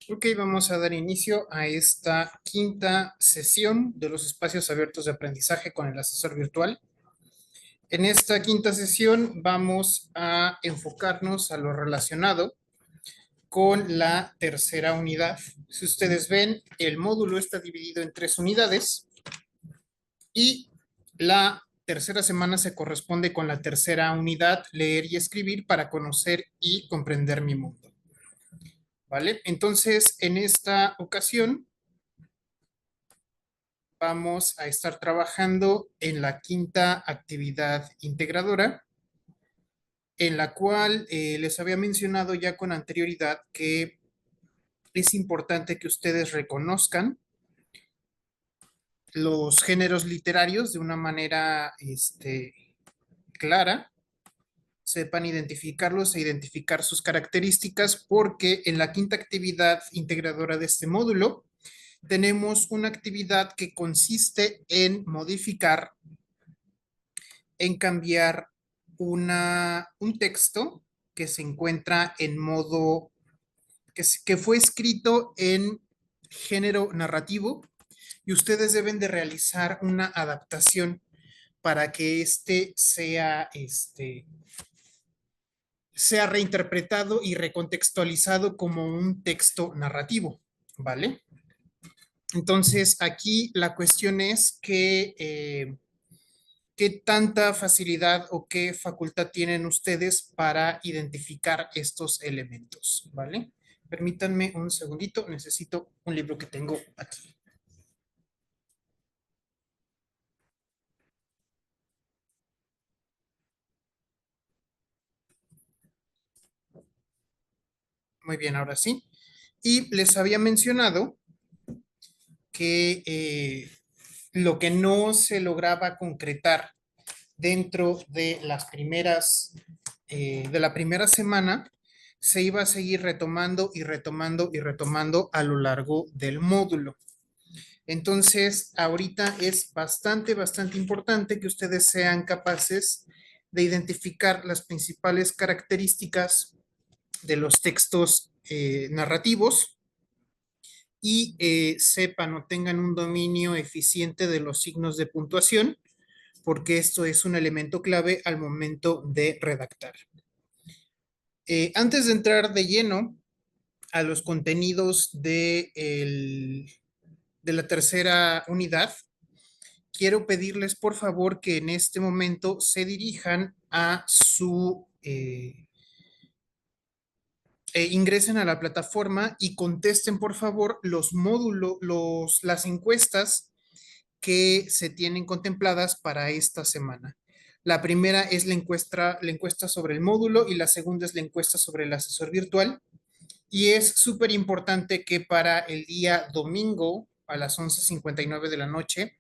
Ok, vamos a dar inicio a esta quinta sesión de los espacios abiertos de aprendizaje con el asesor virtual. En esta quinta sesión vamos a enfocarnos a lo relacionado con la tercera unidad. Si ustedes ven, el módulo está dividido en 3 unidades y la tercera semana se corresponde con la tercera unidad, leer y escribir para conocer y comprender mi mundo. ¿Vale? Entonces, en esta ocasión vamos a estar trabajando en la quinta actividad integradora, en la cual les había mencionado ya con anterioridad que es importante que ustedes reconozcan los géneros literarios de una manera clara, sepan identificarlos e identificar sus características, porque en la quinta actividad integradora de este módulo tenemos una actividad que consiste en modificar, en cambiar un texto que se encuentra en modo, que fue escrito en género narrativo, y ustedes deben de realizar una adaptación para que sea reinterpretado y recontextualizado como un texto narrativo, ¿vale? Entonces, aquí la cuestión es que ¿qué tanta facilidad o qué facultad tienen ustedes para identificar estos elementos? ¿Vale? Permítanme un segundito, necesito un libro que tengo aquí. Muy bien, ahora sí. Y les había mencionado que lo que no se lograba concretar dentro de de la primera semana, se iba a seguir retomando y retomando y retomando a lo largo del módulo. Entonces, ahorita es bastante importante que ustedes sean capaces de identificar las principales características de los textos narrativos y sepan o tengan un dominio eficiente de los signos de puntuación, porque esto es un elemento clave al momento de redactar. Antes de entrar de lleno a los contenidos de la tercera unidad, quiero pedirles por favor que en este momento se dirijan a ingresen a la plataforma y contesten por favor los módulos, las encuestas que se tienen contempladas para esta semana. La primera es la encuesta sobre el módulo y la segunda es la encuesta sobre el asesor virtual. Y es súper importante que para el día domingo a las 11:59 de la noche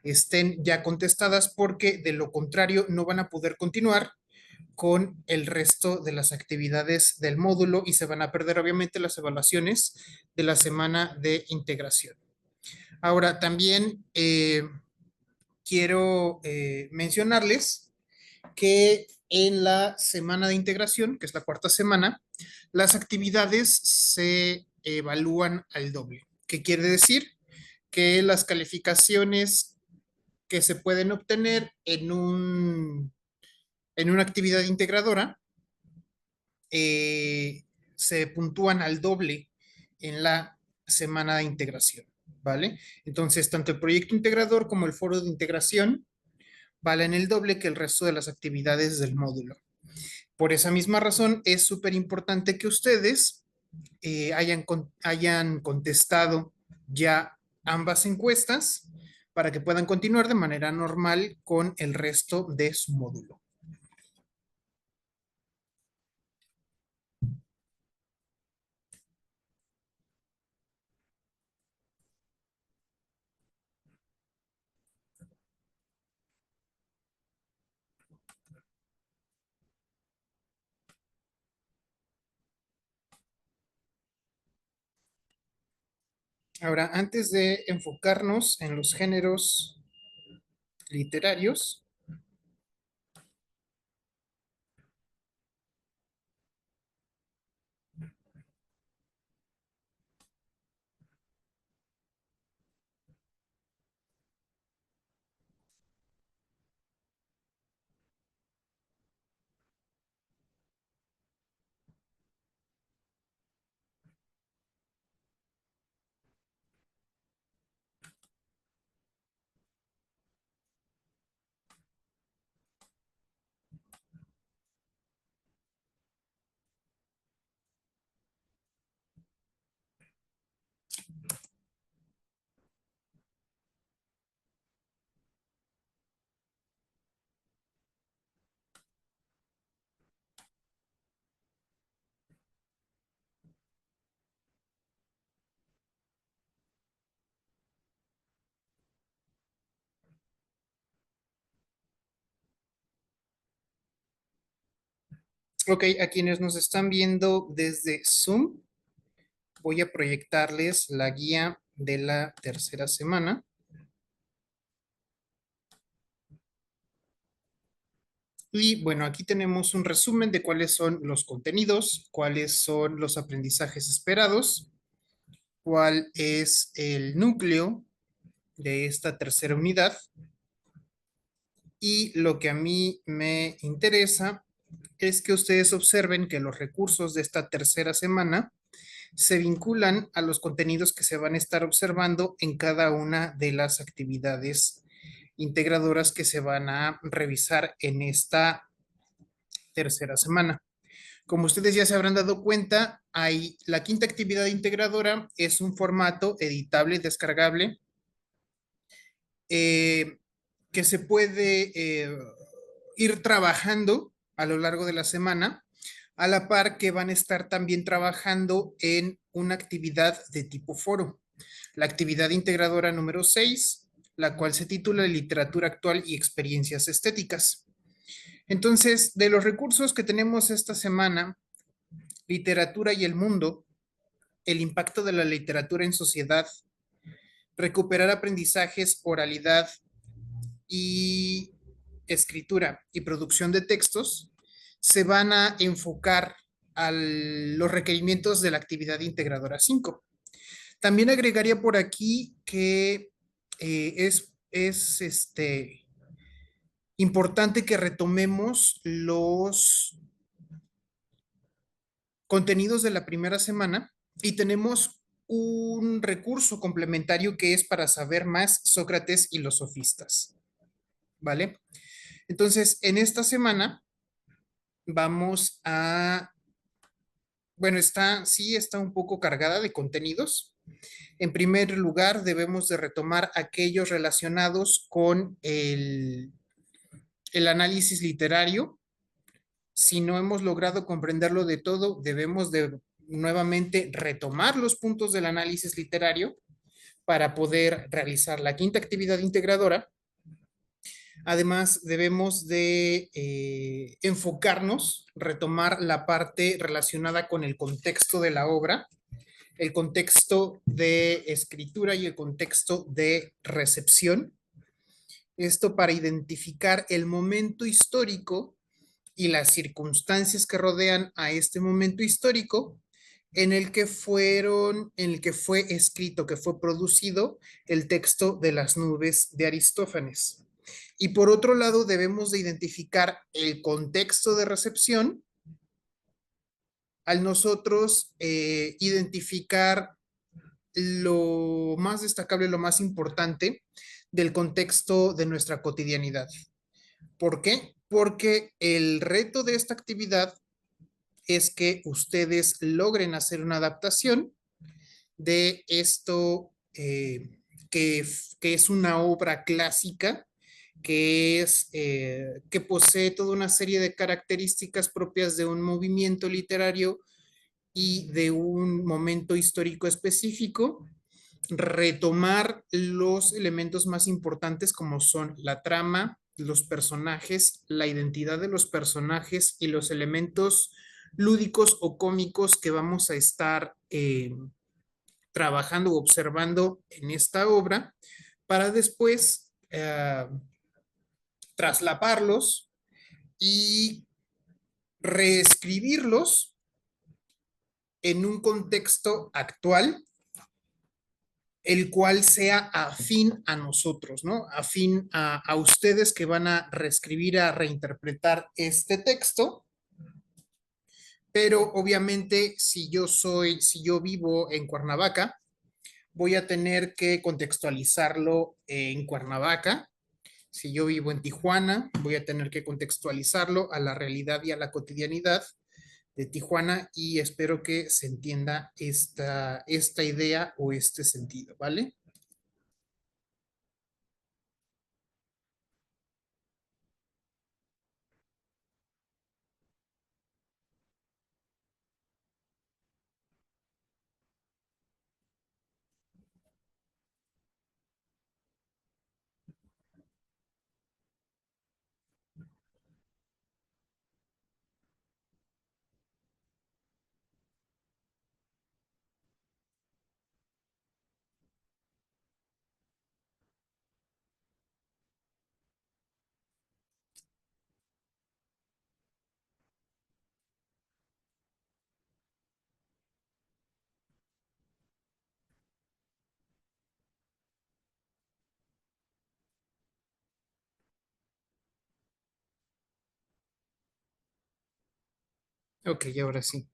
estén ya contestadas, porque de lo contrario no van a poder continuar con el resto de las actividades del módulo y se van a perder obviamente las evaluaciones de la semana de integración. Ahora también quiero mencionarles que en la semana de integración, que es la cuarta semana, las actividades se evalúan al doble. ¿Qué quiere decir? Que las calificaciones que se pueden obtener en una actividad integradora se puntúan al doble en la semana de integración, ¿vale? Entonces, tanto el proyecto integrador como el foro de integración valen el doble que el resto de las actividades del módulo. Por esa misma razón, es súper importante que ustedes hayan contestado ya ambas encuestas para que puedan continuar de manera normal con el resto de su módulo. Ahora, antes de enfocarnos en los géneros literarios, Ok, a quienes nos están viendo desde Zoom, voy a proyectarles la guía de la tercera semana. Y bueno, aquí tenemos un resumen de cuáles son los contenidos, cuáles son los aprendizajes esperados, cuál es el núcleo de esta tercera unidad. Y lo que a mí me interesa es que ustedes observen que los recursos de esta tercera semana se vinculan a los contenidos que se van a estar observando en cada una de las actividades integradoras que se van a revisar en esta tercera semana. Como ustedes ya se habrán dado cuenta, la quinta actividad integradora es un formato editable y descargable eh, que se puede ir trabajando a lo largo de la semana, a la par que van a estar también trabajando en una actividad de tipo foro. La actividad integradora número 6, la cual se titula Literatura actual y experiencias estéticas. Entonces, de los recursos que tenemos esta semana, literatura y el mundo, el impacto de la literatura en sociedad, recuperar aprendizajes, oralidad y escritura y producción de textos, se van a enfocar a los requerimientos de la actividad integradora 5. También agregaría por aquí que es importante que retomemos los contenidos de la primera semana y tenemos un recurso complementario que es para saber más Sócrates y los sofistas, ¿vale? Entonces, en esta semana vamos a, bueno, sí está un poco cargada de contenidos. En primer lugar, debemos de retomar aquellos relacionados con el análisis literario. Si no hemos logrado comprenderlo de todo, debemos de nuevamente retomar los puntos del análisis literario para poder realizar la quinta actividad integradora. Además, debemos de enfocarnos, retomar la parte relacionada con el contexto de la obra, el contexto de escritura y el contexto de recepción. Esto para identificar el momento histórico y las circunstancias que rodean a este momento histórico en el que fue escrito, que fue producido el texto de las nubes de Aristófanes. Y por otro lado, debemos de identificar el contexto de recepción al nosotros identificar lo más destacable, lo más importante del contexto de nuestra cotidianidad. ¿Por qué? Porque el reto de esta actividad es que ustedes logren hacer una adaptación de esto que es una obra clásica, que posee toda una serie de características propias de un movimiento literario y de un momento histórico específico, retomar los elementos más importantes como son la trama, los personajes, la identidad de los personajes y los elementos lúdicos o cómicos que vamos a estar trabajando o observando en esta obra para después traslaparlos y reescribirlos en un contexto actual, el cual sea afín a nosotros, ¿no? Afín a ustedes que van a reescribir, a reinterpretar este texto, pero obviamente si yo vivo en Cuernavaca, voy a tener que contextualizarlo en Cuernavaca. Si yo vivo en Tijuana, voy a tener que contextualizarlo a la realidad y a la cotidianidad de Tijuana y espero que se entienda esta idea o este sentido, ¿vale? Ok, ahora sí.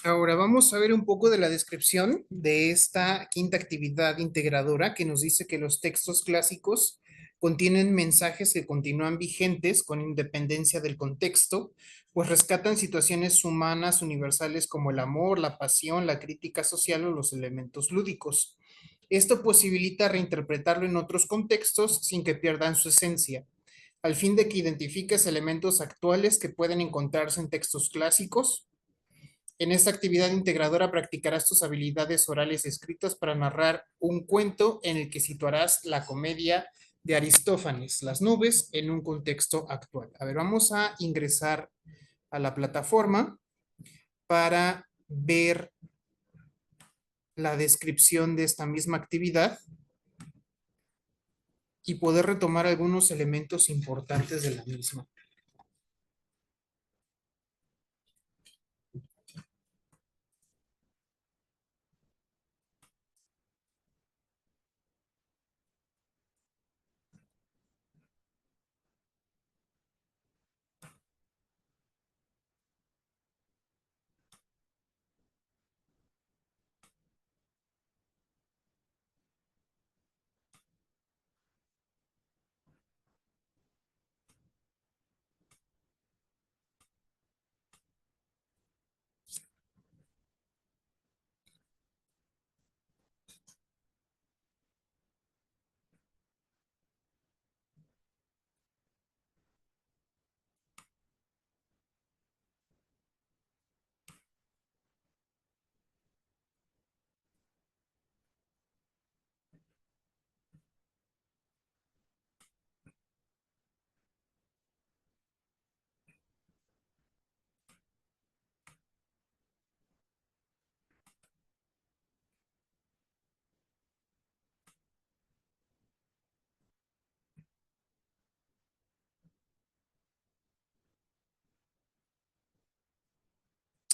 Ahora vamos a ver un poco de la descripción de esta quinta actividad integradora que nos dice que los textos clásicos contienen mensajes que continúan vigentes con independencia del contexto, pues rescatan situaciones humanas universales como el amor, la pasión, la crítica social o los elementos lúdicos. Esto posibilita reinterpretarlo en otros contextos sin que pierdan su esencia, al fin de que identifiques elementos actuales que pueden encontrarse en textos clásicos. En esta actividad integradora practicarás tus habilidades orales y escritas para narrar un cuento en el que situarás la comedia de Aristófanes, Las nubes, en un contexto actual. A ver, vamos a ingresar a la plataforma para ver la descripción de esta misma actividad y poder retomar algunos elementos importantes de la misma.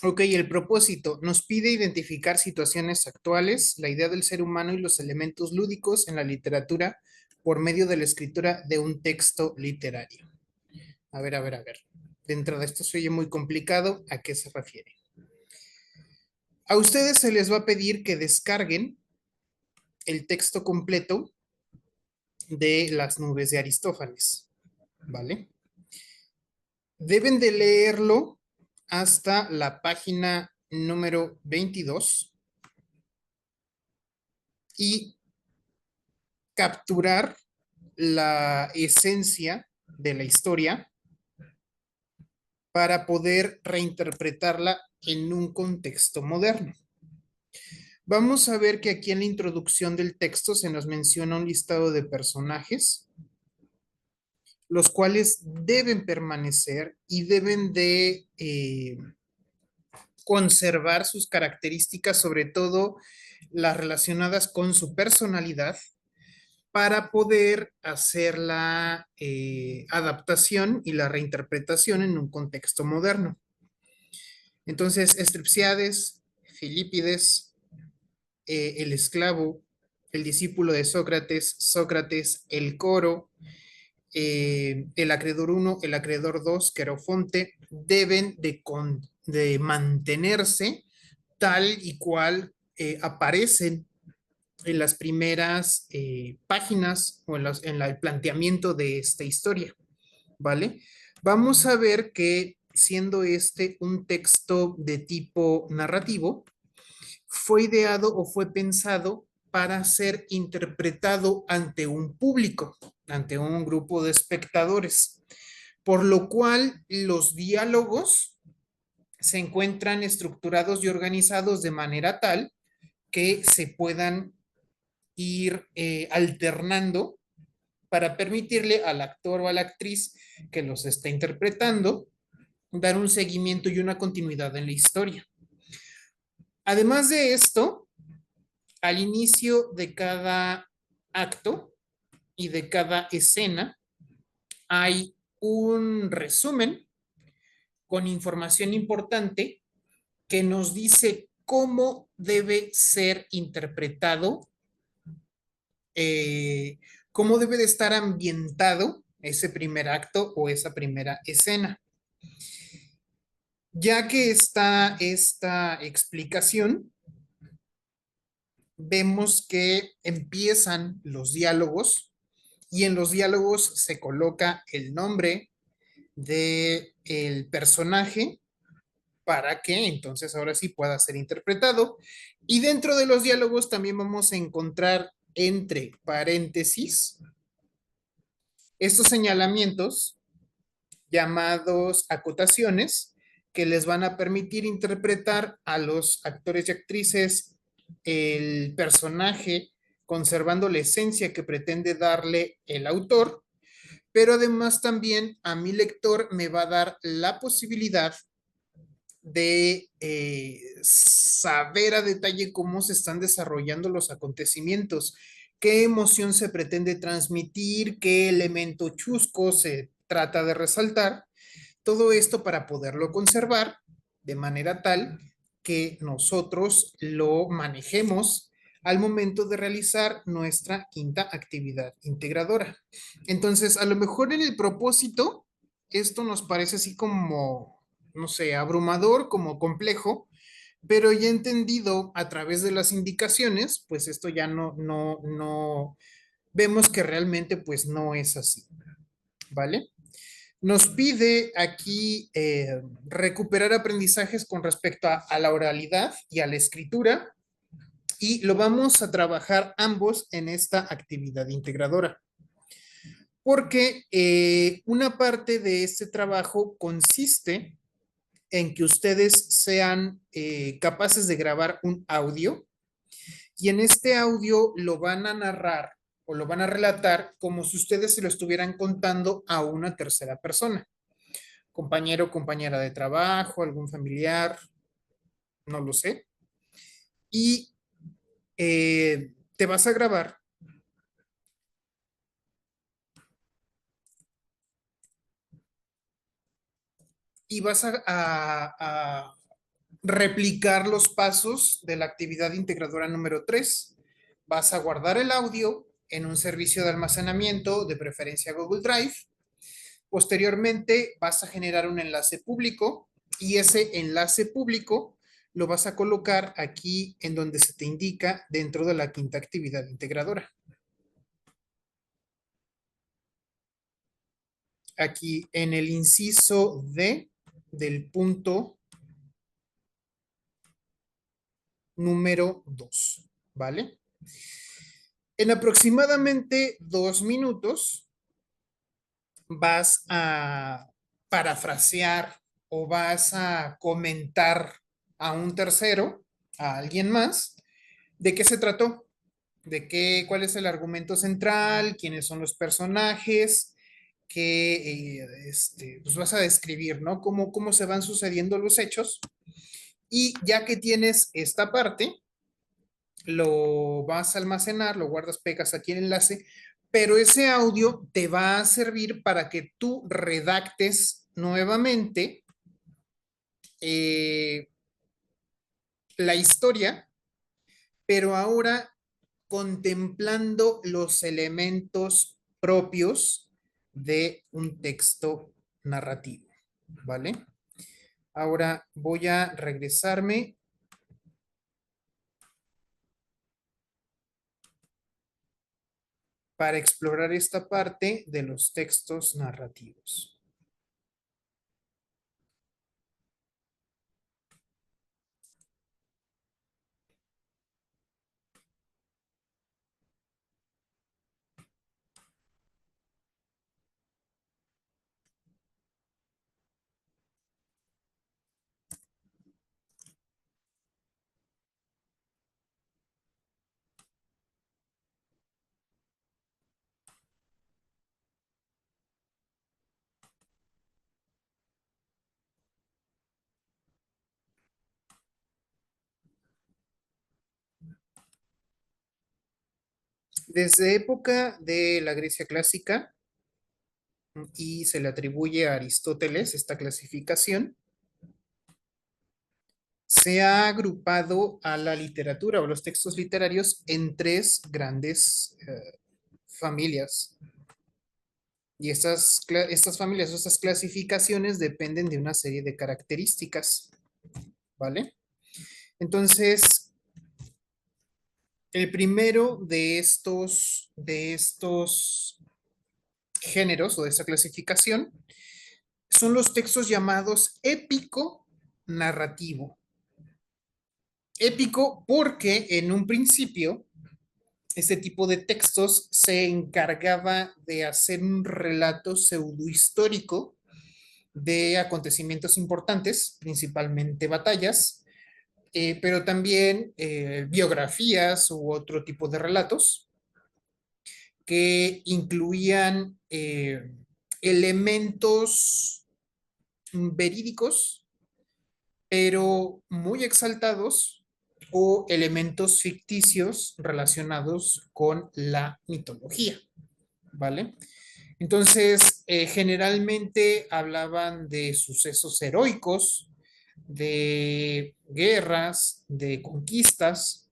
Ok, el propósito nos pide identificar situaciones actuales, la idea del ser humano y los elementos lúdicos en la literatura por medio de la escritura de un texto literario. A ver. Dentro de esto se oye muy complicado. ¿A qué se refiere? A ustedes se les va a pedir que descarguen el texto completo de Las nubes de Aristófanes, ¿vale? Deben de leerlo hasta la página número 22 y capturar la esencia de la historia para poder reinterpretarla en un contexto moderno. Vamos a ver que aquí en la introducción del texto se nos menciona un listado de personajes, los cuales deben permanecer y deben de conservar sus características, sobre todo las relacionadas con su personalidad, para poder hacer la adaptación y la reinterpretación en un contexto moderno. Entonces, Estripsiades, Filipides, el esclavo, el discípulo de Sócrates, Sócrates, el coro, el acreedor 1, el acreedor 2, Querofonte, deben de mantenerse tal y cual aparecen en las primeras páginas o en el planteamiento de esta historia, ¿vale? Vamos a ver que siendo este un texto de tipo narrativo, fue ideado o fue pensado para ser interpretado ante un público, ante un grupo de espectadores, por lo cual los diálogos se encuentran estructurados y organizados de manera tal que se puedan ir alternando para permitirle al actor o a la actriz que los está interpretando dar un seguimiento y una continuidad en la historia. Además de esto, al inicio de cada acto y de cada escena hay un resumen con información importante que nos dice cómo debe ser interpretado, eh, cómo debe de estar ambientado ese primer acto o esa primera escena. Ya que está esta explicación, vemos que empiezan los diálogos y en los diálogos se coloca el nombre del personaje para que entonces ahora sí pueda ser interpretado. Y dentro de los diálogos también vamos a encontrar entre paréntesis estos señalamientos llamados acotaciones que les van a permitir interpretar a los actores y actrices el personaje conservando la esencia que pretende darle el autor, pero además también a mi lector me va a dar la posibilidad de saber a detalle cómo se están desarrollando los acontecimientos, qué emoción se pretende transmitir, qué elemento chusco se trata de resaltar, todo esto para poderlo conservar de manera tal que nosotros lo manejemos al momento de realizar nuestra quinta actividad integradora. Entonces, a lo mejor en el propósito, esto nos parece así como, no sé, abrumador, como complejo, pero ya entendido a través de las indicaciones, pues esto ya no, vemos que realmente pues no es así, ¿vale? Nos pide aquí recuperar aprendizajes con respecto a la oralidad y a la escritura y lo vamos a trabajar ambos en esta actividad integradora. Porque una parte de este trabajo consiste en que ustedes sean capaces de grabar un audio y en este audio lo van a narrar o lo van a relatar como si ustedes se lo estuvieran contando a una tercera persona. Compañero o compañera de trabajo, algún familiar, no lo sé. Y te vas a grabar y vas a replicar los pasos de la actividad integradora número 3. Vas a guardar el audio en un servicio de almacenamiento, de preferencia Google Drive. Posteriormente vas a generar un enlace público y ese enlace público lo vas a colocar aquí en donde se te indica dentro de la quinta actividad integradora. Aquí en el inciso D del punto número 2, ¿vale? En aproximadamente 2 minutos vas a parafrasear o vas a comentar a un tercero, a alguien más, de qué se trató, de qué, cuál es el argumento central, quiénes son los personajes, que pues vas a describir, ¿no? Cómo se van sucediendo los hechos. Y ya que tienes esta parte, lo vas a almacenar, lo guardas, pegas aquí el enlace, pero ese audio te va a servir para que tú redactes nuevamente eh, la historia, pero ahora contemplando los elementos propios de un texto narrativo, ¿vale? Ahora voy a regresarme para explorar esta parte de los textos narrativos. Desde época de la Grecia clásica, y se le atribuye a Aristóteles esta clasificación, se ha agrupado a la literatura o los textos literarios en tres grandes familias. Y estas familias o estas clasificaciones dependen de una serie de características, ¿vale? Entonces, el primero de estos géneros o de esta clasificación son los textos llamados épico-narrativo. Épico porque en un principio este tipo de textos se encargaba de hacer un relato pseudohistórico de acontecimientos importantes, principalmente batallas, pero también biografías u otro tipo de relatos que incluían elementos verídicos, pero muy exaltados, o elementos ficticios relacionados con la mitología, ¿vale? Entonces, generalmente hablaban de sucesos heroicos, de guerras, de conquistas,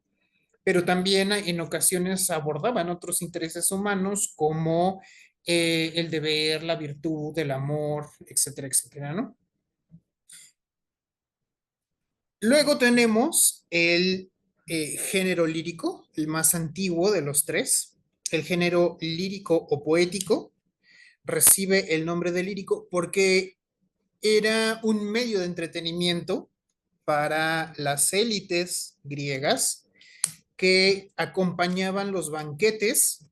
pero también en ocasiones abordaban otros intereses humanos como el deber, la virtud, el amor, etcétera, etcétera, ¿no? Luego tenemos el género lírico, el más antiguo de los tres. El género lírico o poético recibe el nombre de lírico porque era un medio de entretenimiento para las élites griegas que acompañaban los banquetes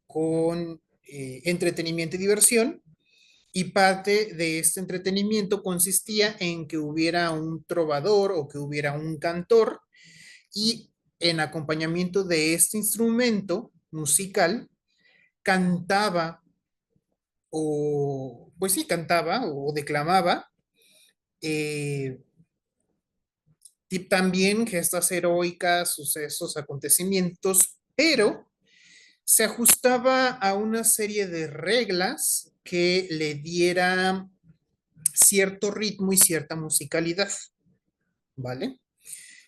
con entretenimiento y diversión, y parte de este entretenimiento consistía en que hubiera un trovador o que hubiera un cantor, y en acompañamiento de este instrumento musical cantaba o, pues sí, cantaba o declamaba eh, y también gestas heroicas, sucesos, acontecimientos, pero se ajustaba a una serie de reglas que le diera cierto ritmo y cierta musicalidad, ¿vale?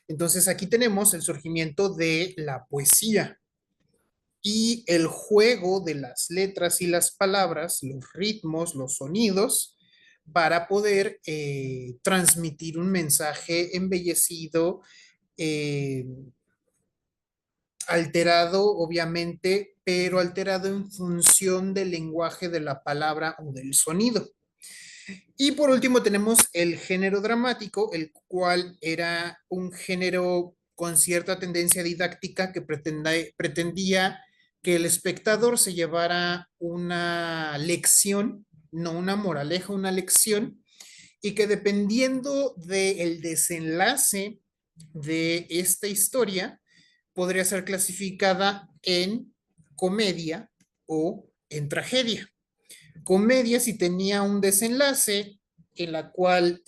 Entonces aquí tenemos el surgimiento de la poesía y el juego de las letras y las palabras, los ritmos, los sonidos, para poder transmitir un mensaje embellecido, eh, alterado, obviamente, pero alterado en función del lenguaje de la palabra o del sonido. Y por último tenemos el género dramático, el cual era un género con cierta tendencia didáctica que pretendía que el espectador se llevara una lección, no una moraleja, una lección, y que dependiendo del desenlace de esta historia, podría ser clasificada en comedia o en tragedia. Comedia si tenía un desenlace en la cual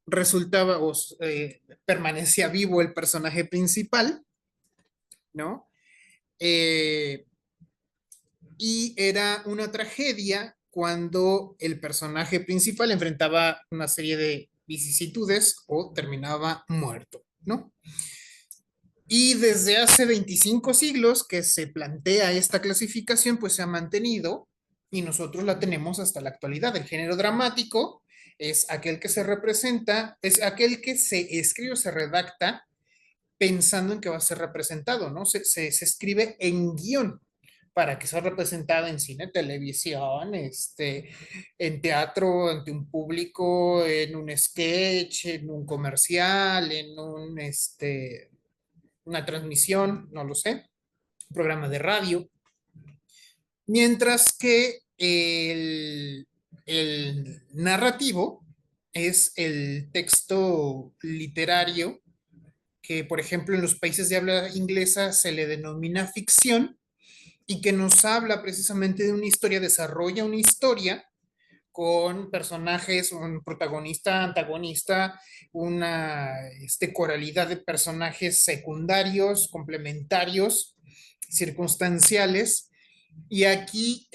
resultaba o permanecía vivo el personaje principal, ¿no? Eh, y era una tragedia cuando el personaje principal enfrentaba una serie de vicisitudes o terminaba muerto, ¿no? Y desde hace 25 siglos que se plantea esta clasificación, pues se ha mantenido y nosotros la tenemos hasta la actualidad. El género dramático es aquel que se representa, es aquel que se escribe o se redacta pensando en que va a ser representado, ¿no? Se escribe en guión para que sea representado en cine, televisión, en teatro, ante un público, en un sketch, en un comercial, en una transmisión, no lo sé, un programa de radio, mientras que el narrativo es el texto literario que, por ejemplo, en los países de habla inglesa se le denomina ficción y que nos habla precisamente de una historia, desarrolla una historia con personajes, un protagonista, antagonista, una coralidad de personajes secundarios, complementarios, circunstanciales, Y aquí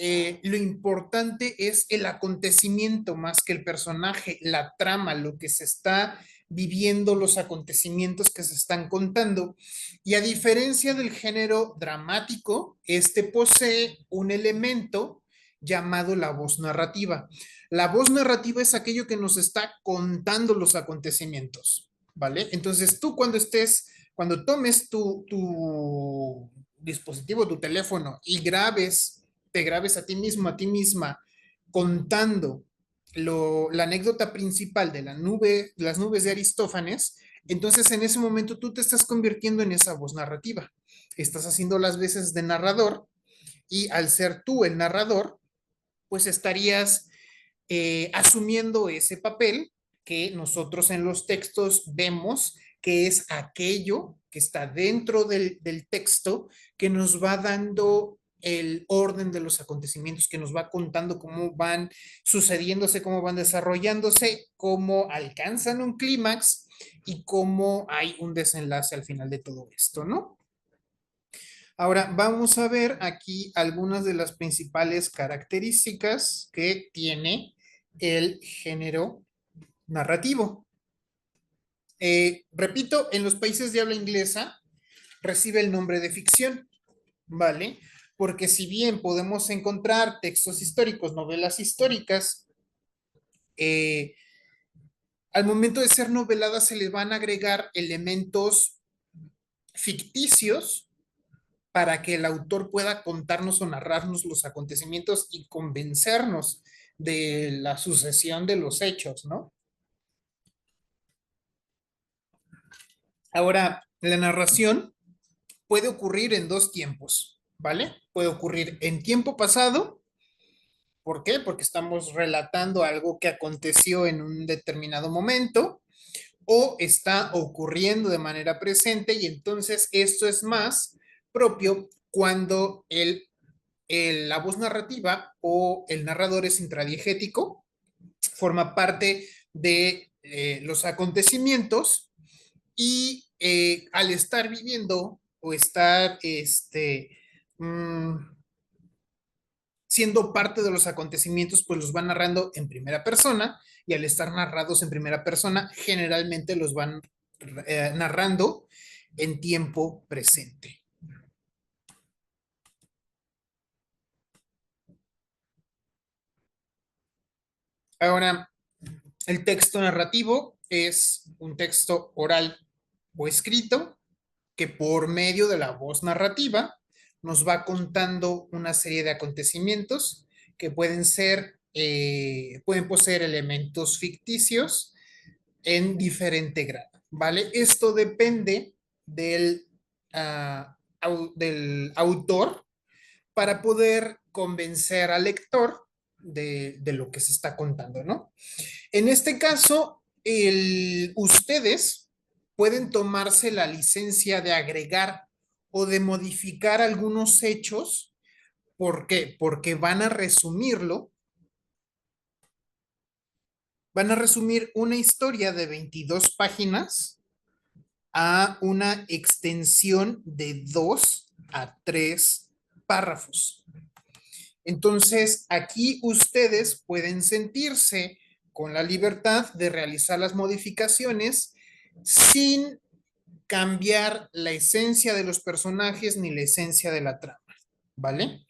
lo importante es el acontecimiento más que el personaje, la trama, lo que se está viviendo, los acontecimientos que se están contando. Y a diferencia del género dramático, este posee un elemento llamado la voz narrativa. La voz narrativa es aquello que nos está contando los acontecimientos, ¿vale? Entonces tú cuando tomes tu dispositivo, tu teléfono y te grabes a ti mismo, a ti misma, contando la anécdota principal de las nubes de Aristófanes, entonces en ese momento tú te estás convirtiendo en esa voz narrativa. Estás haciendo las veces de narrador y al ser tú el narrador, pues estarías asumiendo ese papel que nosotros en los textos vemos que es aquello que está dentro del texto que nos va dando el orden de los acontecimientos, que nos va contando cómo van sucediéndose, cómo van desarrollándose, cómo alcanzan un clímax y cómo hay un desenlace al final de todo esto, ¿no? Ahora vamos a ver aquí algunas de las principales características que tiene el género narrativo. Repito, en los países de habla inglesa recibe el nombre de ficción, ¿vale? Porque si bien podemos encontrar textos históricos, novelas históricas, eh, al momento de ser noveladas se les van a agregar elementos ficticios para que el autor pueda contarnos o narrarnos los acontecimientos y convencernos de la sucesión de los hechos, ¿no? Ahora, la narración puede ocurrir en dos tiempos, ¿vale? Puede ocurrir en tiempo pasado. ¿Por qué? Porque estamos relatando algo que aconteció en un determinado momento o está ocurriendo de manera presente y entonces esto es más propio cuando la voz narrativa o el narrador es intradiegético, forma parte de los acontecimientos y al estar viviendo o estar siendo parte de los acontecimientos, pues los van narrando en primera persona y al estar narrados en primera persona, generalmente los van narrando en tiempo presente. Ahora, el texto narrativo es un texto oral o escrito que por medio de la voz narrativa nos va contando una serie de acontecimientos que pueden poseer elementos ficticios en diferente grado, ¿vale? Esto depende del autor para poder convencer al lector de lo que se está contando, ¿no? En este caso, ustedes pueden tomarse la licencia de agregar o de modificar algunos hechos. ¿Por qué? Porque van a resumir una historia de 22 páginas a una extensión de 2 a 3 párrafos. Entonces, aquí ustedes pueden sentirse con la libertad de realizar las modificaciones sin cambiar la esencia de los personajes ni la esencia de la trama, ¿vale?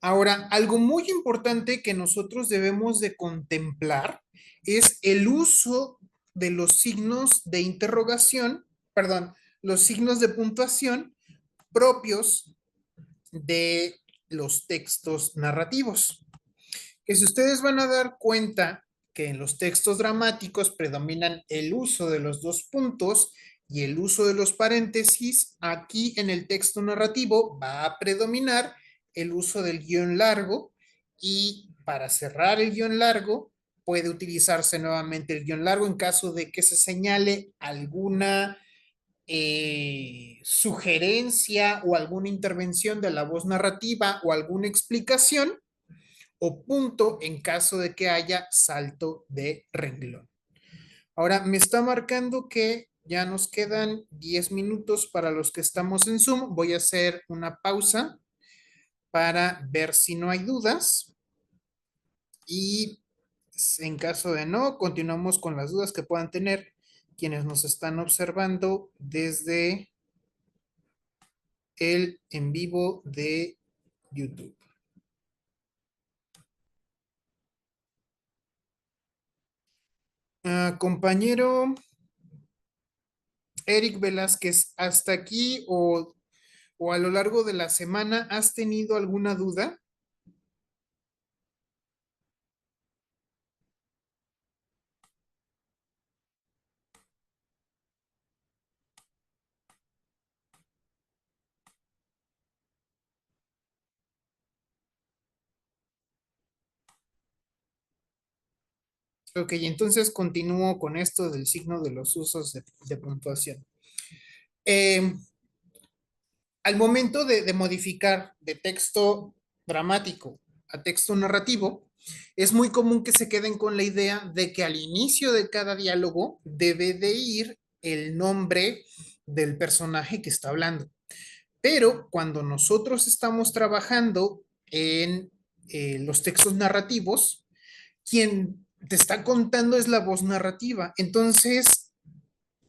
Ahora, algo muy importante que nosotros debemos de contemplar es el uso de los signos de interrogación, perdón, los signos de puntuación propios de los textos narrativos. Que si ustedes van a dar cuenta que en los textos dramáticos predominan el uso de los dos puntos y el uso de los paréntesis, aquí en el texto narrativo va a predominar el uso del guión largo y para cerrar el guión largo puede utilizarse nuevamente el guión largo en caso de que se señale alguna sugerencia o alguna intervención de la voz narrativa o alguna explicación o punto en caso de que haya salto de renglón. Ahora me está marcando que ya nos quedan 10 minutos para los que estamos en Zoom. Voy a hacer una pausa para ver si no hay dudas y en caso de no, continuamos con las dudas que puedan tener quienes nos están observando desde el en vivo de YouTube. Compañero Eric Velázquez, ¿hasta aquí o a lo largo de la semana has tenido alguna duda? Ok, entonces continúo con esto del signo de los usos de puntuación. Eh, Al momento de modificar de texto dramático a texto narrativo, es muy común que se queden con la idea de que al inicio de cada diálogo debe de ir el nombre del personaje que está hablando. Pero cuando nosotros estamos trabajando en los textos narrativos, quien te está contando es la voz narrativa. Entonces,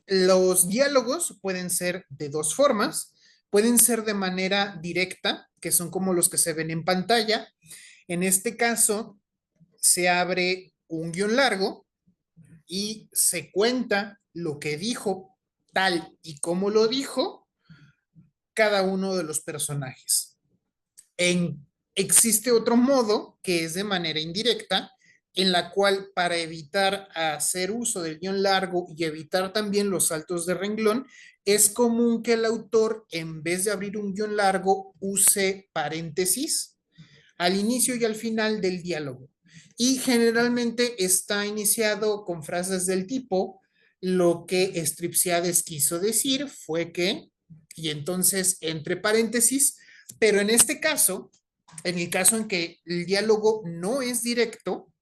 los diálogos pueden ser de dos formas. Pueden ser de manera directa, que son como los que se ven en pantalla. En este caso, se abre un guión largo y se cuenta lo que dijo, tal y como lo dijo cada uno de los personajes. Existe otro modo que es de manera indirecta, en la cual para evitar hacer uso del guión largo y evitar también los saltos de renglón, es común que el autor, en vez de abrir un guión largo, use paréntesis al inicio y al final del diálogo. Y generalmente está iniciado con frases del tipo, lo que Stripsiades quiso decir fue que, y entonces entre paréntesis, pero en este caso, en el caso en que el diálogo no es directo,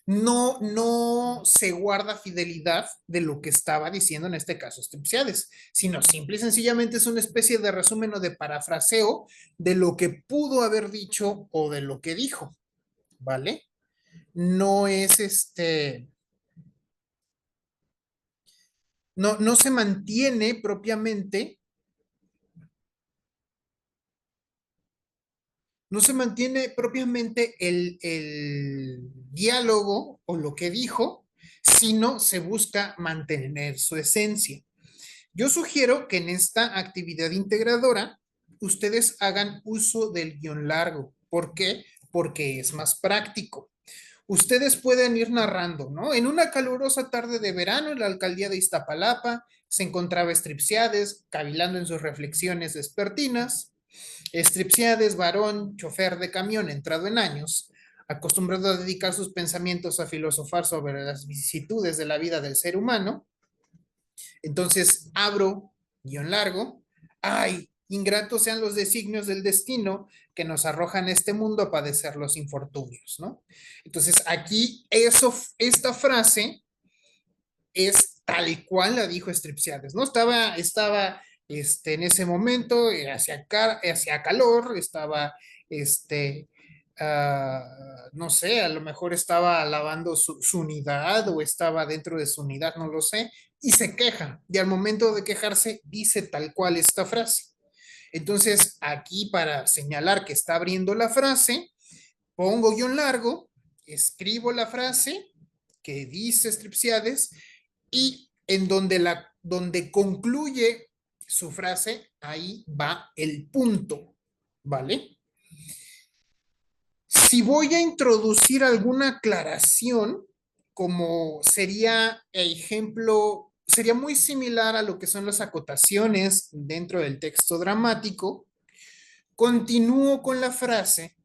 no se guarda fidelidad de lo que estaba diciendo en este caso Stripsiades, sino simple y sencillamente es una especie de resumen o de parafraseo de lo que pudo haber dicho o de lo que dijo, ¿vale? No es no se mantiene propiamente, no se mantiene propiamente el diálogo o lo que dijo, sino se busca mantener su esencia. Yo sugiero que en esta actividad integradora ustedes hagan uso del guión largo. ¿Por qué? Porque es más práctico. Ustedes pueden ir narrando, ¿no? En una calurosa tarde de verano en la alcaldía de Iztapalapa se encontraba Stripsiades cavilando en sus reflexiones vespertinas. Stripsiades, varón, chofer de camión entrado en años, acostumbrado a dedicar sus pensamientos a filosofar sobre las vicisitudes de la vida del ser humano. Entonces abro guión largo. Ay, ingratos sean los designios del destino que nos arrojan a este mundo a padecer los infortunios, ¿no? Entonces aquí esta frase es tal cual la dijo Stripsiades, ¿no? En ese momento, hacía calor, estaba, este, no sé, a lo mejor estaba alabando su unidad o estaba dentro de su unidad, no lo sé, y se queja, y al momento de quejarse dice tal cual esta frase. Entonces, aquí para señalar que está abriendo la frase, pongo guión largo, escribo la frase que dice Stripsiades y en donde concluye su frase, ahí va el punto, ¿vale? Si voy a introducir alguna aclaración, como sería ejemplo, sería muy similar a lo que son las acotaciones dentro del texto dramático, continúo con la frase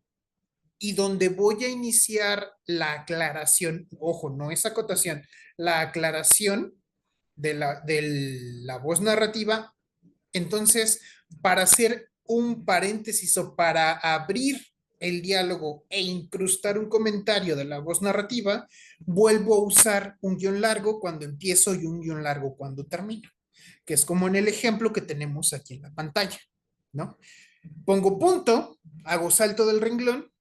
y donde voy a iniciar la aclaración, ojo, no es acotación, la aclaración de la voz narrativa. Entonces, para hacer un paréntesis o para abrir el diálogo e incrustar un comentario de la voz narrativa, vuelvo a usar un guión largo cuando empiezo y un guión largo cuando termino, que es como en el ejemplo que tenemos aquí en la pantalla, ¿no? Pongo punto, hago salto del renglón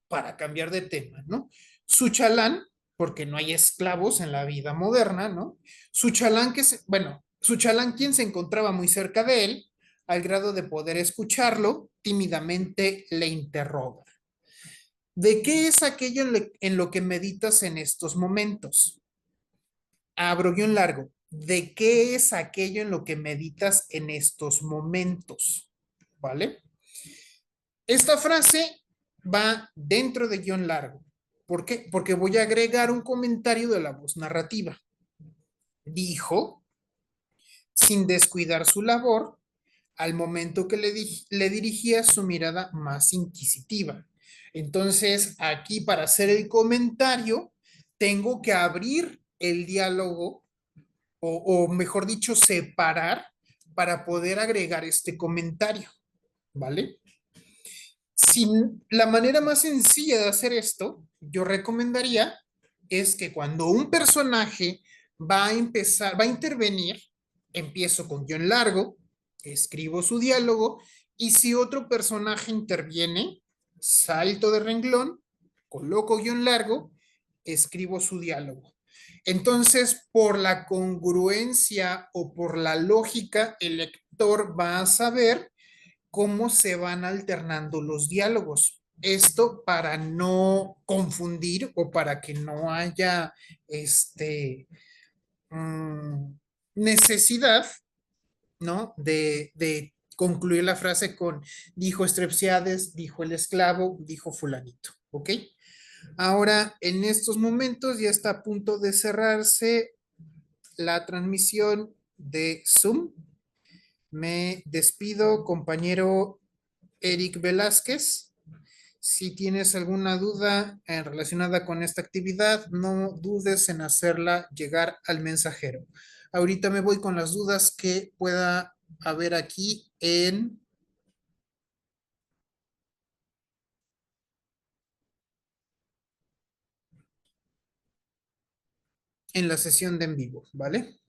para cambiar de tema, ¿no? Su chalán, porque no hay esclavos en la vida moderna, ¿no? Su chalán, bueno, su chalán quien se encontraba muy cerca de él, al grado de poder escucharlo, tímidamente le interroga. ¿De qué es aquello en lo que meditas en estos momentos? Abro guión largo. ¿De qué es aquello en lo que meditas en estos momentos? ¿Vale? Esta frase va dentro de guión largo. ¿Por qué? Porque voy a agregar un comentario de la voz narrativa. Dijo, sin descuidar su labor, al momento que le dirigía su mirada más inquisitiva. Entonces, aquí para hacer el comentario, tengo que abrir el diálogo o mejor dicho, separar para poder agregar este comentario, ¿vale? Sin la manera más sencilla de hacer esto, yo recomendaría es que cuando un personaje va a empezar, va a intervenir, empiezo con guión largo, escribo su diálogo y si otro personaje interviene, salto de renglón, coloco guión largo, escribo su diálogo. Entonces, por la congruencia o por la lógica, el lector va a saber cómo se van alternando los diálogos. Esto para no confundir o para que no haya mmm, necesidad, ¿no? De concluir la frase con dijo Strepsiades, dijo el esclavo, dijo fulanito, ¿ok? Ahora, en estos momentos ya está a punto de cerrarse la transmisión de Zoom. Me despido, compañero Eric Velázquez. Si tienes alguna duda relacionada con esta actividad, no dudes en hacerla llegar al mensajero. Ahorita me voy con las dudas que pueda haber aquí en la sesión de en vivo, ¿vale?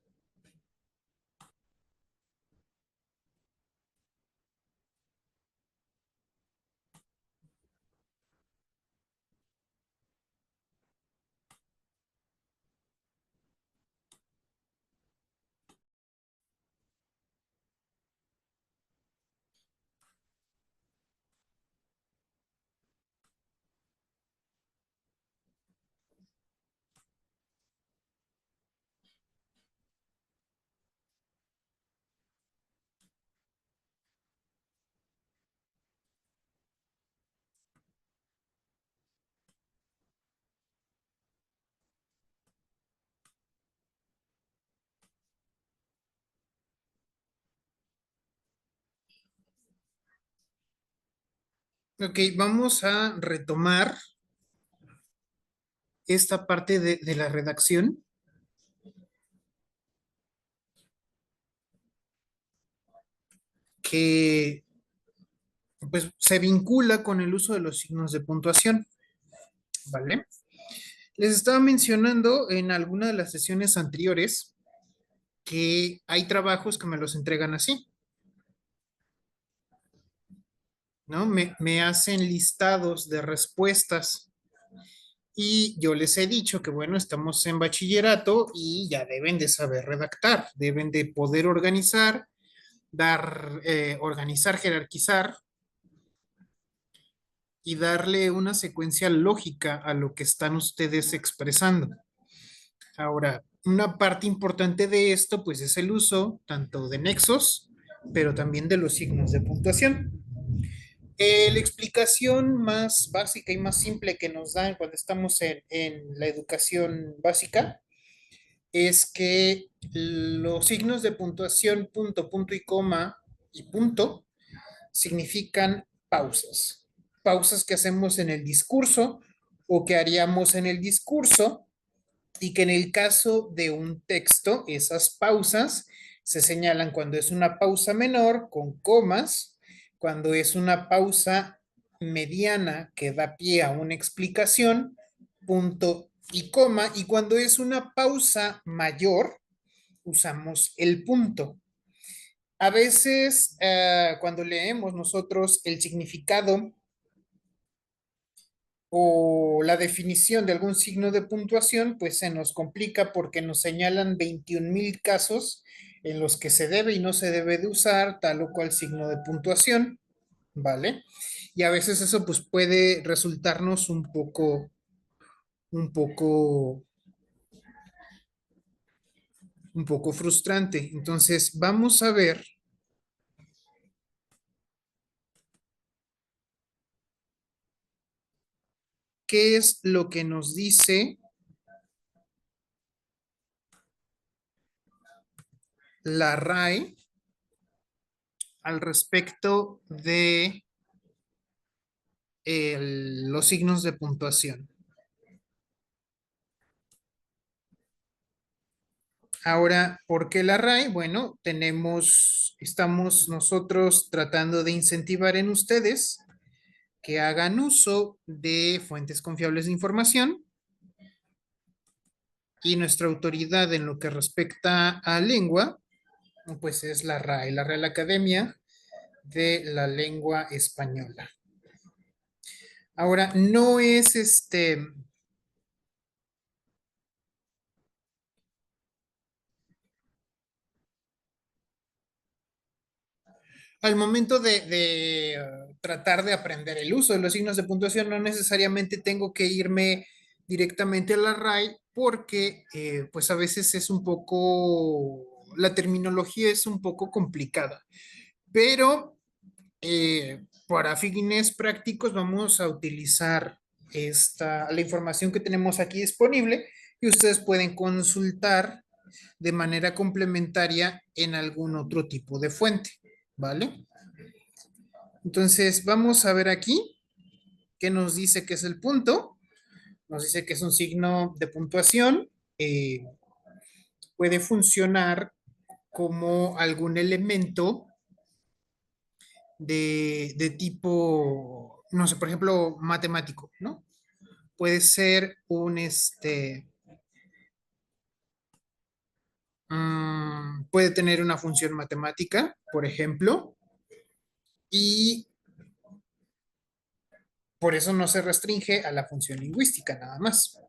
Ok, vamos a retomar esta parte de la redacción que pues se vincula con el uso de los signos de puntuación, ¿vale? Les estaba mencionando en alguna de las sesiones anteriores que hay trabajos que me los entregan así, ¿no? Me hacen listados de respuestas y yo les he dicho que, bueno, estamos en bachillerato y ya deben de saber redactar, deben de poder organizar, organizar, jerarquizar y darle una secuencia lógica a lo que están ustedes expresando. Ahora, una parte importante de esto, pues, es el uso tanto de nexos, pero también de los signos de puntuación. La explicación más básica y más simple que nos dan cuando estamos en la educación básica es que los signos de puntuación, punto, punto y coma y punto, significan pausas. Pausas que hacemos en el discurso o que haríamos en el discurso y que en el caso de un texto, esas pausas se señalan cuando es una pausa menor con comas, cuando es una pausa mediana que da pie a una explicación, punto y coma, y cuando es una pausa mayor, usamos el punto. A veces, cuando leemos nosotros el significado o la definición de algún signo de puntuación, pues se nos complica porque nos señalan 21,000 casos en los que se debe y no se debe de usar tal o cual signo de puntuación, ¿vale? Y a veces eso pues puede resultarnos un poco, un poco frustrante. Entonces, vamos a ver qué es lo que nos dice la RAE al respecto de los signos de puntuación. Ahora, ¿por qué la RAE? Bueno, estamos nosotros tratando de incentivar en ustedes que hagan uso de fuentes confiables de información y nuestra autoridad en lo que respecta a lengua, pues es la RAE, la Real Academia de la Lengua Española. Ahora, no es al momento de tratar de aprender el uso de los signos de puntuación, no necesariamente tengo que irme directamente a la RAE porque pues a veces es un poco, la terminología es un poco complicada, pero para fines prácticos vamos a utilizar la información que tenemos aquí disponible y ustedes pueden consultar de manera complementaria en algún otro tipo de fuente, ¿vale? Entonces, vamos a ver aquí qué nos dice que es el punto. Nos dice que es un signo de puntuación. Puede funcionar como algún elemento de tipo, no sé, por ejemplo, matemático, ¿no? Puede ser puede tener una función matemática, por ejemplo, y por eso no se restringe a la función lingüística nada más.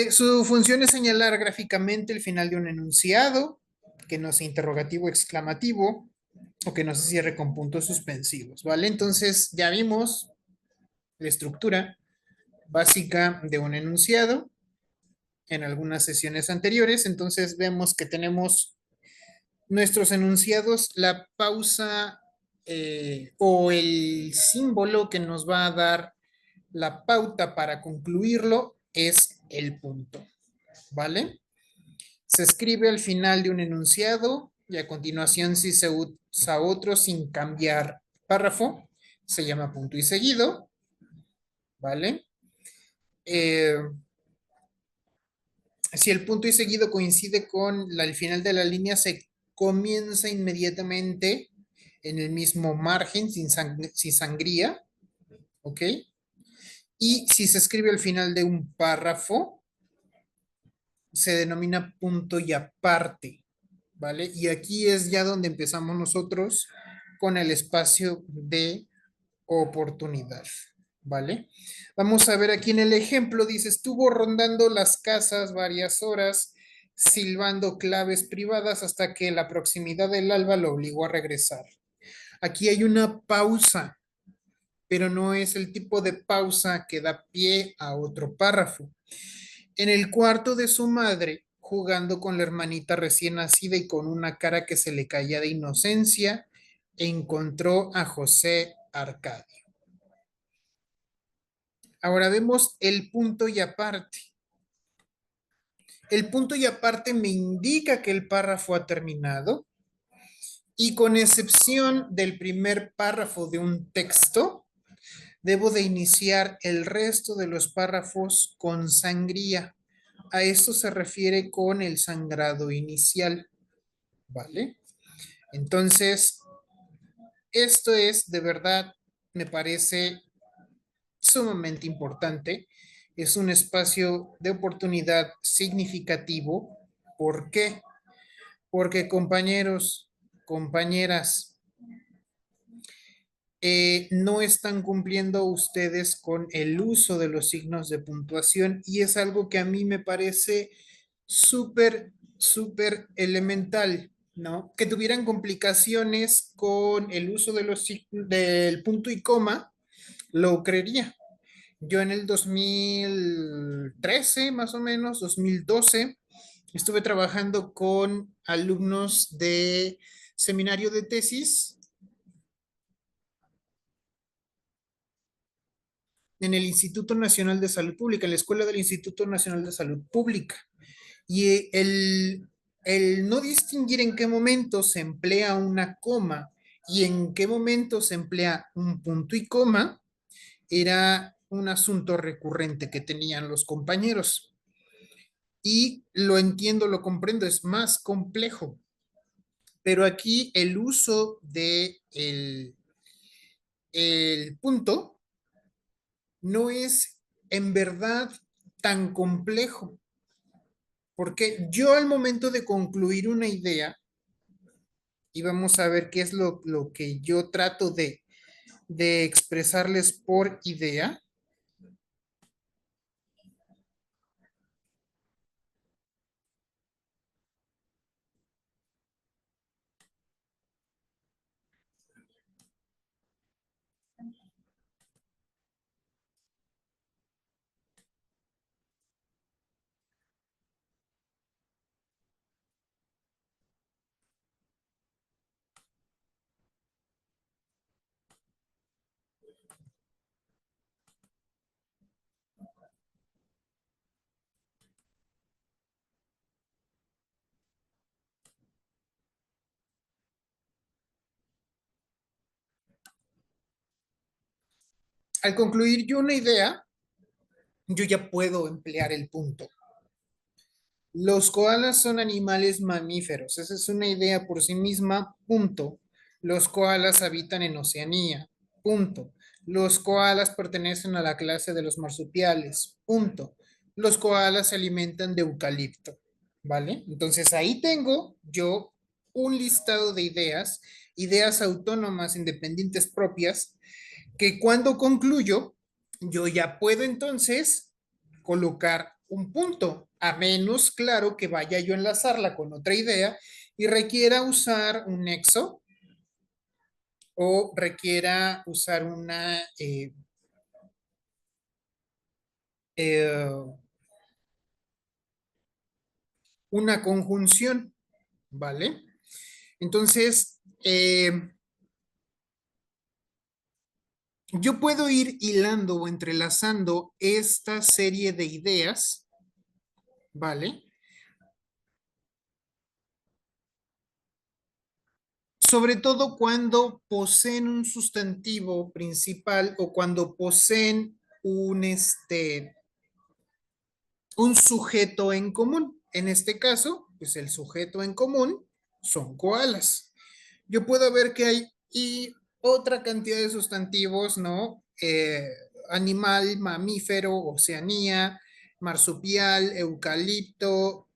Su función es señalar gráficamente el final de un enunciado, que no sea interrogativo, exclamativo, o que no se cierre con puntos suspensivos, ¿vale? Entonces ya vimos la estructura básica de un enunciado en algunas sesiones anteriores, entonces vemos que tenemos nuestros enunciados, la pausa o el símbolo que nos va a dar la pauta para concluirlo es el punto, ¿vale? Se escribe al final de un enunciado y a continuación si se usa otro sin cambiar párrafo, se llama punto y seguido, ¿vale? Eh, si el punto y seguido coincide con el final de la línea, se comienza inmediatamente en el mismo margen, sin sangría, ¿ok? Y si se escribe al final de un párrafo, se denomina punto y aparte, ¿vale? Y aquí es ya donde empezamos nosotros con el espacio de oportunidad, ¿vale? Vamos a ver aquí en el ejemplo, dice, estuvo rondando las casas varias horas, silbando claves privadas hasta que la proximidad del alba lo obligó a regresar. Aquí hay una pausa, pero no es el tipo de pausa que da pie a otro párrafo. En el cuarto de su madre, jugando con la hermanita recién nacida y con una cara que se le caía de inocencia, encontró a José Arcadio. Ahora vemos el punto y aparte. El punto y aparte me indica que el párrafo ha terminado y con excepción del primer párrafo de un texto, debo de iniciar el resto de los párrafos con sangría. A esto se refiere con el sangrado inicial, ¿vale? Entonces, esto es de verdad, me parece sumamente importante. Es un espacio de oportunidad significativo. ¿Por qué? Porque compañeros, compañeras, no están cumpliendo ustedes con el uso de los signos de puntuación y es algo que a mí me parece súper elemental, ¿no? Que tuvieran complicaciones con el uso de del punto y coma, lo creería. Yo en el 2013, más o menos, 2012, estuve trabajando con alumnos de seminario de tesis en el Instituto Nacional de Salud Pública, en la Escuela del Instituto Nacional de Salud Pública. Y el no distinguir en qué momento se emplea una coma y en qué momento se emplea un punto y coma era un asunto recurrente que tenían los compañeros. Y lo entiendo, lo comprendo, es más complejo. Pero aquí el uso de el punto no es en verdad tan complejo, porque yo al momento de concluir una idea, y vamos a ver qué es lo que yo trato de expresarles por idea, al concluir yo una idea, yo ya puedo emplear el punto. Los koalas son animales mamíferos. Esa es una idea por sí misma, punto. Los koalas habitan en Oceanía, punto. Los koalas pertenecen a la clase de los marsupiales, punto. Los koalas se alimentan de eucalipto, ¿vale? Entonces ahí tengo yo un listado de ideas, ideas autónomas, independientes propias, que cuando concluyo, yo ya puedo entonces colocar un punto, a menos, claro, que vaya yo a enlazarla con otra idea y requiera usar un nexo o requiera usar eh, una conjunción, ¿vale? Entonces, yo puedo ir hilando o entrelazando esta serie de ideas, ¿vale? Sobre todo cuando poseen un sustantivo principal o cuando poseen un sujeto en común. En este caso, pues el sujeto en común son koalas. Yo puedo ver que hay y otra cantidad de sustantivos, ¿no? Animal, mamífero, Oceanía, marsupial, eucalipto,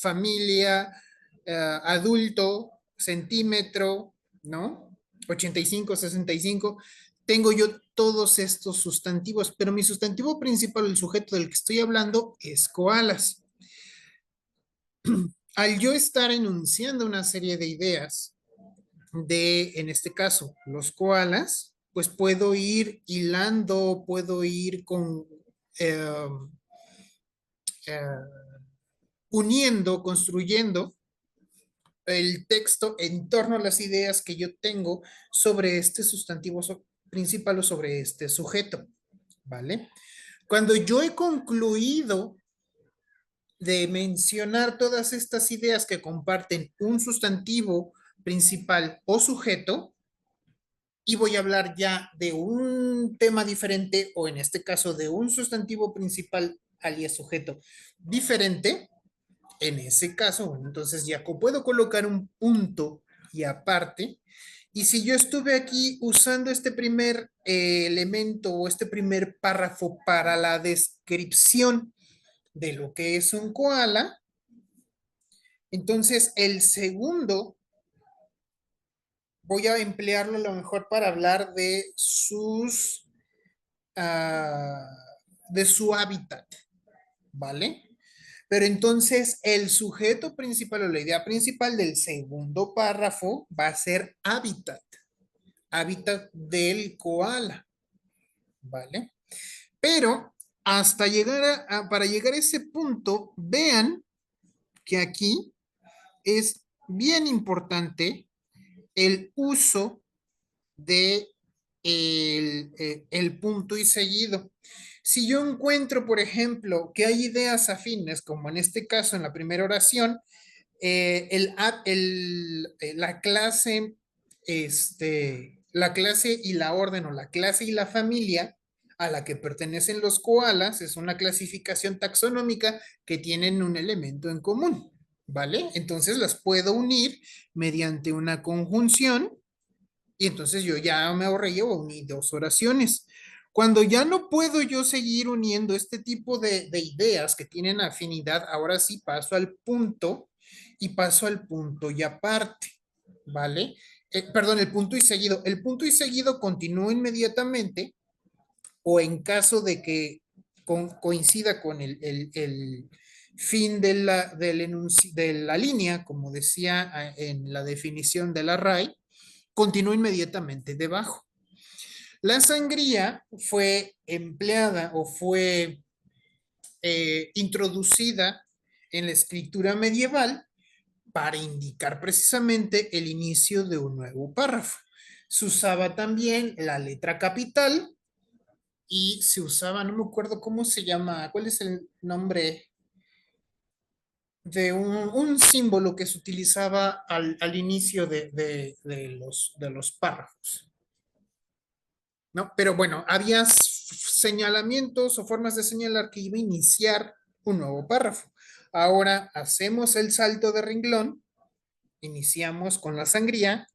familia, adulto, centímetro, ¿no? 85, 65. Tengo yo todos estos sustantivos, pero mi sustantivo principal, el sujeto del que estoy hablando, es koalas. Al yo estar enunciando una serie de ideas, en este caso, los koalas, pues puedo ir hilando, puedo ir eh, eh, uniendo, construyendo el texto en torno a las ideas que yo tengo sobre este sustantivo principal o sobre este sujeto, ¿vale? Cuando yo he concluido de mencionar todas estas ideas que comparten un sustantivo principal o sujeto, y voy a hablar ya de un tema diferente, o en este caso de un sustantivo principal alias sujeto diferente, en ese caso, bueno, entonces ya puedo colocar un punto y aparte. Y si yo estuve aquí usando este primer elemento o este primer párrafo para la descripción de lo que es un koala, Entonces, el segundo voy a emplearlo a lo mejor para hablar de ah, de su hábitat, ¿vale? Pero entonces el sujeto principal o la idea principal del segundo párrafo va a ser hábitat, hábitat del koala, ¿vale? Pero hasta llegar para llegar a ese punto, vean que aquí es bien importante el uso de el punto y seguido. Si yo encuentro, por ejemplo, que hay ideas afines, como en este caso en la primera oración, la clase, la clase y la orden o la clase y la familia a la que pertenecen los koalas es una clasificación taxonómica que tienen un elemento en común, ¿vale? Entonces las puedo unir mediante una conjunción y entonces yo ya me ahorré, yo uní dos oraciones. Cuando ya no puedo yo seguir uniendo este tipo de ideas que tienen afinidad, ahora sí paso al punto y paso al punto y aparte, ¿vale? Perdón, el punto y seguido. El punto y seguido continúa inmediatamente o en caso de que coincida con el fin de la línea, como decía en la definición de la RAI, continúa inmediatamente debajo. La sangría fue empleada o fue introducida en la escritura medieval para indicar precisamente el inicio de un nuevo párrafo. Se usaba también la letra capital y se usaba, no me acuerdo cómo se llama, cuál es el nombre de un símbolo que se utilizaba al inicio de los párrafos. ¿No? Pero bueno, había señalamientos o formas de señalar que iba a iniciar un nuevo párrafo. Ahora hacemos el salto de renglón, iniciamos con la sangría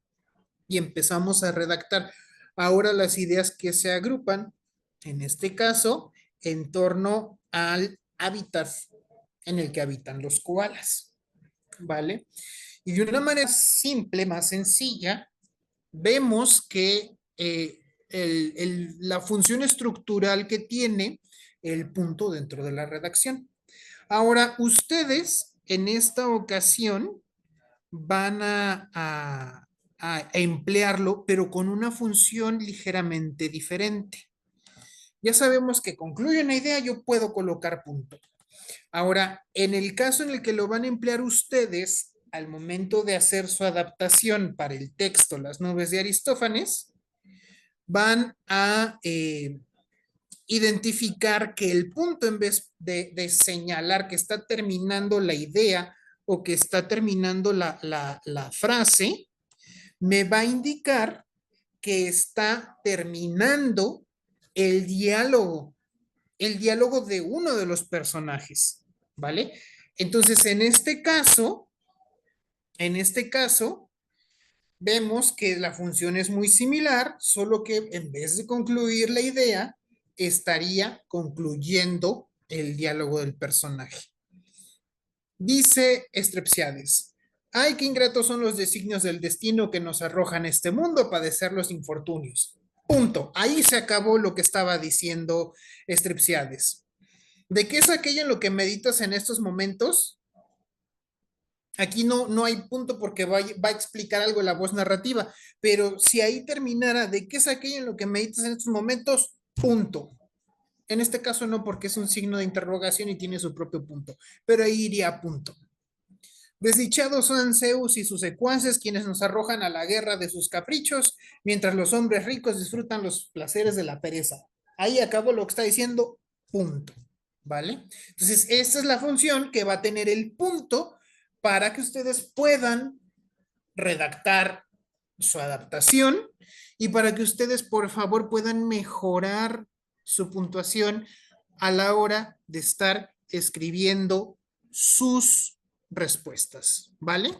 y empezamos a redactar ahora las ideas que se agrupan, en este caso, en torno al hábitat en el que habitan los koalas, ¿vale? Y de una manera simple, más sencilla, vemos que la función estructural que tiene el punto dentro de la redacción. Ahora, ustedes en esta ocasión van a emplearlo, pero con una función ligeramente diferente. Ya sabemos que concluye una idea, yo puedo colocar punto. Ahora, en el caso en el que lo van a emplear ustedes al momento de hacer su adaptación para el texto Las nubes de Aristófanes, van a identificar que el punto, en vez de señalar que está terminando la idea o que está terminando la frase, me va a indicar que está terminando el diálogo de uno de los personajes, ¿vale? Entonces, en este caso, vemos que la función es muy similar, solo que en vez de concluir la idea, estaría concluyendo el diálogo del personaje. Dice Strepsiades, ay, qué ingratos son los designios del destino que nos arrojan este mundo a padecer los infortunios. Punto. Ahí se acabó lo que estaba diciendo Strepsiades. ¿De qué es aquello en lo que meditas en estos momentos? Aquí no hay punto porque va a explicar algo la voz narrativa, pero si ahí terminara, ¿de qué es aquello en lo que meditas en estos momentos? Punto. En este caso no, porque es un signo de interrogación y tiene su propio punto, pero ahí iría a punto. Desdichados son Zeus y sus secuaces quienes nos arrojan a la guerra de sus caprichos, mientras los hombres ricos disfrutan los placeres de la pereza. Ahí acabó lo que está diciendo, punto. ¿Vale? Entonces, esta es la función que va a tener el punto para que ustedes puedan redactar su adaptación y para que ustedes, por favor, puedan mejorar su puntuación a la hora de estar escribiendo sus respuestas, ¿vale?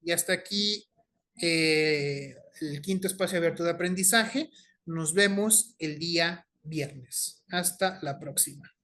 Y hasta aquí el quinto espacio abierto de aprendizaje. Nos vemos el día viernes. Hasta la próxima.